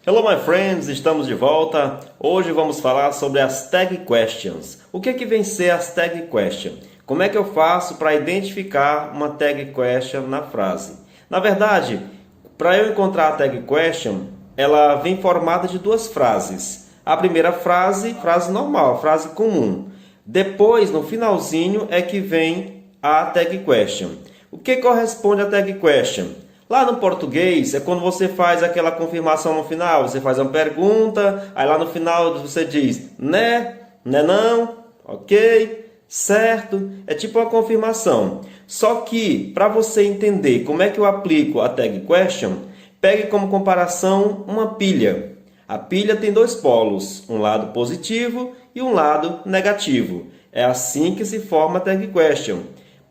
Hello my friends, estamos de volta. Hoje vamos falar sobre as tag questions. O que é que vem ser as tag questions? Como é que eu faço para identificar uma tag question na frase? Na verdade, para eu encontrar a tag question, ela vem formada de duas frases. A primeira frase, frase normal, frase comum. Depois, no finalzinho, é que vem a tag question. O que corresponde à tag question? Lá no português, é quando você faz aquela confirmação no final. Você faz uma pergunta, aí lá no final você diz, né, né não, ok, certo. É tipo uma confirmação. Só que, para você entender como é que eu aplico a tag question, pegue como comparação uma pilha. A pilha tem dois polos, um lado positivo e um lado negativo. É assim que se forma a tag question.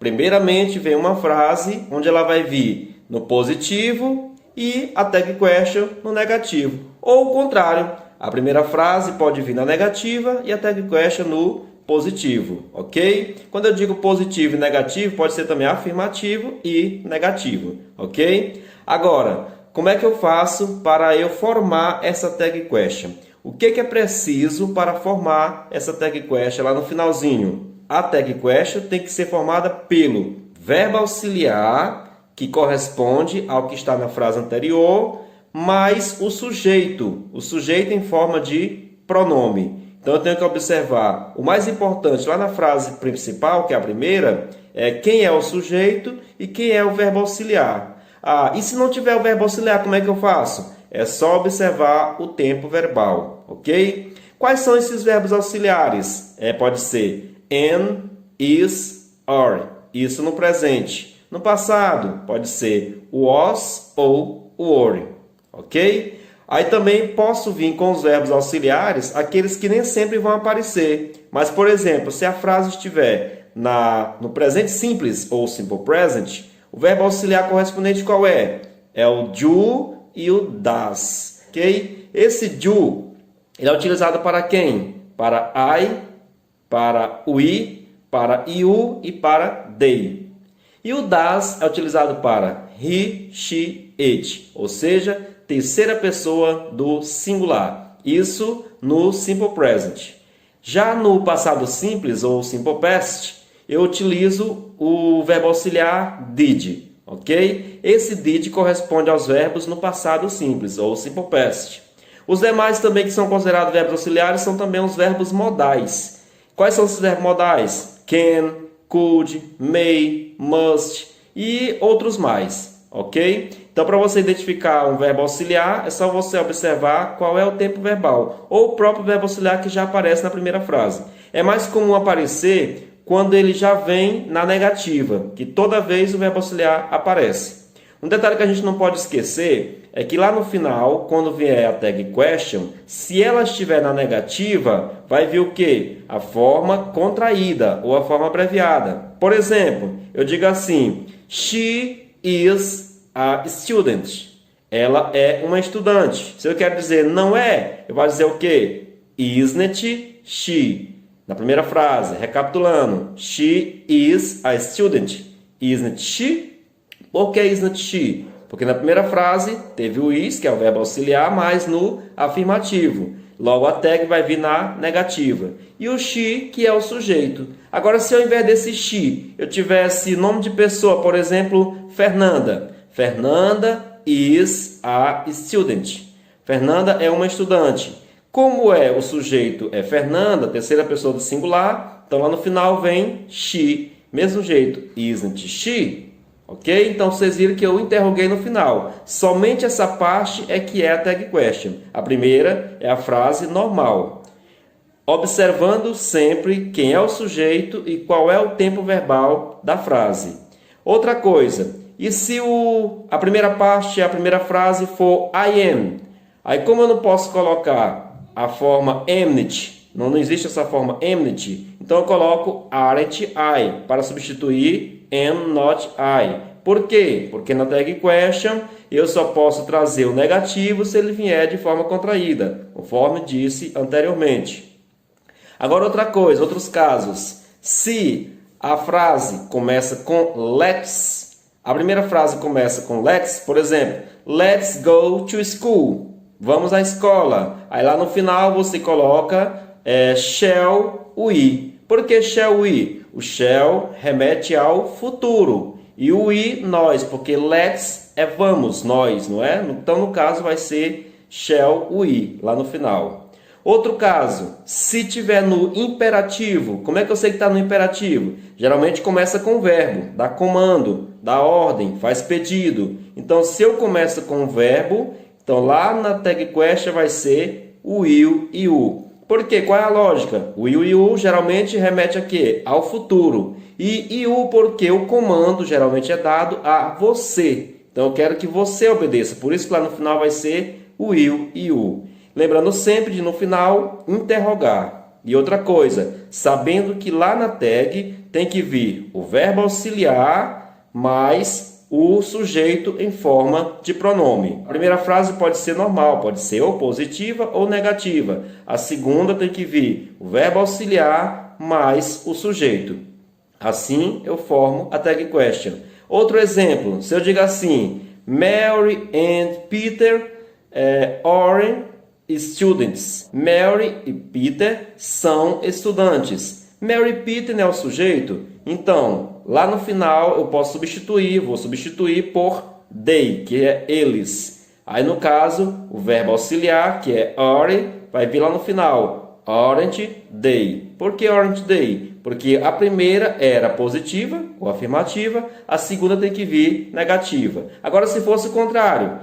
Primeiramente, vem uma frase onde ela vai vir no positivo e a tag question no negativo. Ou o contrário, a primeira frase pode vir na negativa e a tag question no positivo, ok? Quando eu digo positivo e negativo, pode ser também afirmativo e negativo, ok? Agora, como é que eu faço para eu formar essa tag question? O que é preciso para formar essa tag question lá no finalzinho? A tag question tem que ser formada pelo verbo auxiliar, que corresponde ao que está na frase anterior, mais o sujeito em forma de pronome. Então eu tenho que observar o mais importante lá na frase principal, que é a primeira, é quem é o sujeito e quem é o verbo auxiliar. E se não tiver o verbo auxiliar, como é que eu faço? É só observar o tempo verbal, ok? Quais são esses verbos auxiliares? Pode ser am, is, are. Isso no presente. No passado, pode ser was ou were, ok? Aí também posso vir com os verbos auxiliares, aqueles que nem sempre vão aparecer. Mas, por exemplo, se a frase estiver no presente simples ou simple present, o verbo auxiliar correspondente qual é? É o do e o das, ok? Esse do, ele é utilizado para quem? Para I, para we, para you e para they. E o das é utilizado para he, she, it, ou seja, terceira pessoa do singular. Isso no simple present. Já no passado simples ou simple past, eu utilizo o verbo auxiliar did, ok? Esse did corresponde aos verbos no passado simples ou simple past. Os demais também que são considerados verbos auxiliares são também os verbos modais. Quais são esses verbos modais? Can, could, may, must e outros mais, ok? Então, para você identificar um verbo auxiliar, é só você observar qual é o tempo verbal ou o próprio verbo auxiliar que já aparece na primeira frase. É mais comum aparecer quando ele já vem na negativa, que toda vez o verbo auxiliar aparece. Um detalhe que a gente não pode esquecer é que lá no final, quando vier a tag question, se ela estiver na negativa, vai vir o quê? A forma contraída ou a forma abreviada. Por exemplo, eu digo assim, she is a student. Ela é uma estudante. Se eu quero dizer não é, eu vou dizer o quê? Isn't she? Na primeira frase, recapitulando, she is a student. Isn't she? Por que isn't she? Porque na primeira frase teve o is, que é o verbo auxiliar, mas no afirmativo. Logo a tag vai vir na negativa. E o she, que é o sujeito. Agora, se ao invés desse she, eu tivesse nome de pessoa, por exemplo, Fernanda. Fernanda is a student. Fernanda é uma estudante. Como é o sujeito é Fernanda, terceira pessoa do singular, então lá no final vem she. Mesmo jeito, isn't she? Ok? Então, vocês viram que eu interroguei no final. Somente essa parte é que é a tag question. A primeira é a frase normal. Observando sempre quem é o sujeito e qual é o tempo verbal da frase. Outra coisa, e se a primeira parte, a primeira frase for I am? Aí, como eu não posso colocar a forma amn't, não existe essa forma amn't, então eu coloco aren't I para substituir am not I. Por quê? Porque na tag question eu só posso trazer o negativo se ele vier de forma contraída, conforme disse anteriormente. Agora outra coisa, outros casos. Se a frase começa com let's, a primeira frase começa com let's, por exemplo, let's go to school. Vamos à escola. Aí lá no final você coloca shall we. Por que shall we? O shall remete ao futuro. E o we, nós, porque let's é vamos, nós, não é? Então no caso vai ser shall we, lá no final. Outro caso, se tiver no imperativo, como é que eu sei que está no imperativo? Geralmente começa com o verbo, dá comando, dá ordem, faz pedido. Então se eu começo com o verbo, então lá na tag question vai ser o will e o. Por quê? Qual é a lógica? O will e o geralmente remete a quê? Ao futuro. E o porque o comando geralmente é dado a você. Então eu quero que você obedeça. Por isso que lá no final vai ser o will e o. Lembrando sempre de no final interrogar. E outra coisa, sabendo que lá na tag tem que vir o verbo auxiliar mais o sujeito em forma de pronome. A primeira frase pode ser normal, pode ser ou positiva ou negativa. A segunda tem que vir o verbo auxiliar mais o sujeito. Assim eu formo a tag question. Outro exemplo, se eu digo assim, Mary and Peter are students. Mary e Peter são estudantes. Mary e Peter não é o sujeito? Então, lá no final eu posso substituir, vou substituir por they, que é eles. Aí no caso, o verbo auxiliar, que é are, vai vir lá no final. Aren't they? Por que aren't they? Porque a primeira era positiva ou afirmativa, a segunda tem que vir negativa. Agora, se fosse o contrário,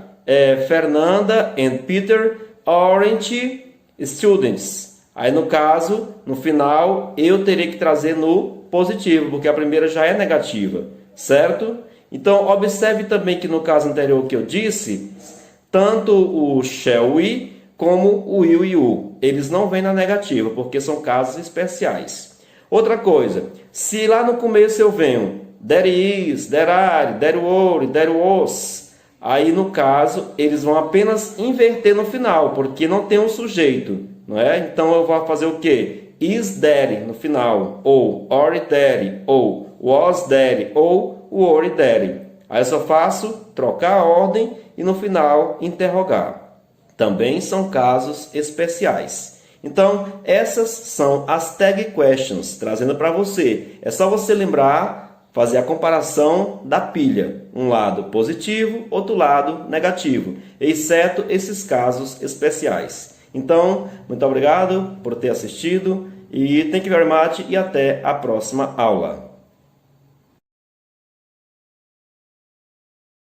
Fernanda and Peter aren't students. Aí no caso, no final, eu teria que trazer no positivo, porque a primeira já é negativa, certo? Então, observe também que no caso anterior que eu disse, tanto o shall we como o will e o, eles não vêm na negativa, porque são casos especiais. Outra coisa, se lá no começo eu venho there is, there are, there were, there was, aí no caso eles vão apenas inverter no final, porque não tem um sujeito, não é? Então eu vou fazer o quê? Is there no final, ou are there, ou was there, ou were there. Aí eu só faço trocar a ordem e no final interrogar. Também são casos especiais. Então, essas são as tag questions, trazendo para você. É só você lembrar, fazer a comparação da pilha. Um lado positivo, outro lado negativo, exceto esses casos especiais. Então, muito obrigado por ter assistido e thank you very much e até a próxima aula.